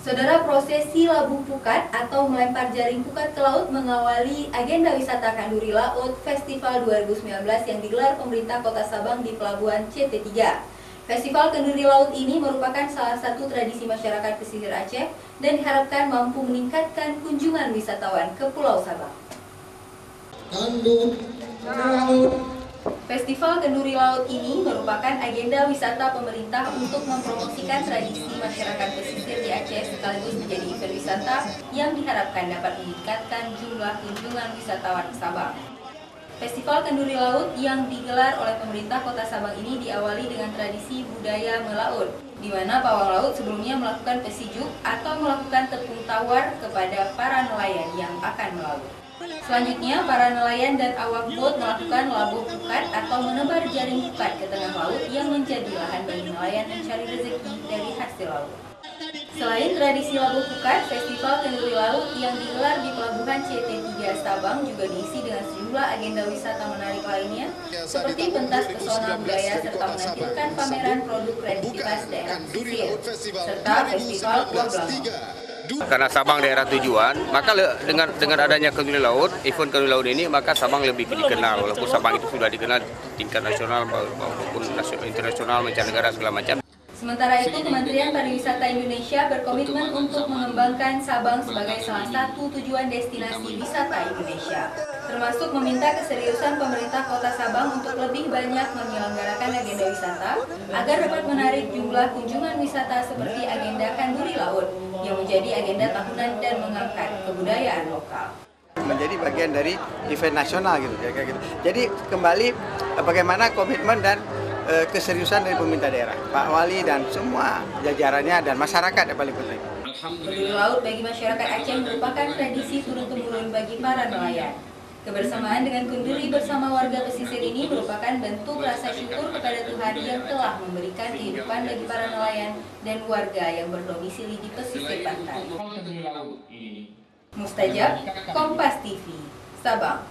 Saudara, prosesi labuh pukat atau melempar jaring pukat ke laut mengawali agenda wisata Kanduri Laut Festival 2019 yang digelar pemerintah Kota Sabang di Pelabuhan CT3. Festival Kanduri Laut ini merupakan salah satu tradisi masyarakat pesisir Aceh dan diharapkan mampu meningkatkan kunjungan wisatawan ke Pulau Sabang. Festival Kenduri Laut ini merupakan agenda wisata pemerintah untuk mempromosikan tradisi masyarakat pesisir di Aceh sekaligus menjadi event wisata yang diharapkan dapat meningkatkan jumlah kunjungan wisatawan ke Sabang. Festival Kenduri Laut yang digelar oleh pemerintah Kota Sabang ini diawali dengan tradisi budaya melaut, di mana pawang laut sebelumnya melakukan pesijuk atau melakukan tepung tawar kepada para nelayan yang akan melaut. Selanjutnya, para nelayan dan awak bot melakukan labuh pukat atau menebar jaring pukat ke tengah laut yang menjadi lahan bagi nelayan mencari rezeki dari hasil laut. Selain tradisi labuh pukat, Festival Kenduri Laut yang digelar di Pelabuhan CT3 Sabang juga diisi dengan sejumlah agenda wisata menarik lainnya, seperti pentas pesona budaya serta menampilkan pameran produk kreativitas daerah pesisir, serta Festival Uang Belangong. Karena Sabang daerah tujuan, maka dengan adanya Kenduri Laut, event Kenduri Laut ini, maka Sabang lebih dikenal. Walaupun Sabang itu sudah dikenal tingkat nasional maupun internasional, mancanegara segala macam. Sementara itu, Kementerian Pariwisata Indonesia berkomitmen untuk mengembangkan Sabang sebagai salah satu tujuan destinasi wisata Indonesia, termasuk meminta keseriusan pemerintah Kota Sabang untuk lebih banyak menyelenggarakan agenda wisata agar dapat menarik jumlah kunjungan wisata seperti agenda Kanduri Laut yang menjadi agenda tahunan dan mengangkat kebudayaan lokal. Menjadi bagian dari event nasional gitu, kayak gitu. Jadi kembali bagaimana komitmen dan keseriusan dari pemerintah daerah, Pak Wali dan semua jajarannya dan masyarakat yang paling penting. Kenduri Laut bagi masyarakat Aceh merupakan tradisi turun-temurun bagi para nelayan. Kebersamaan dengan kenduri bersama warga pesisir ini merupakan bentuk rasa syukur kepada Tuhan yang telah memberikan kehidupan bagi para nelayan dan warga yang berdomisili di pesisir pantai. Mustajab, Kompas TV, Sabang.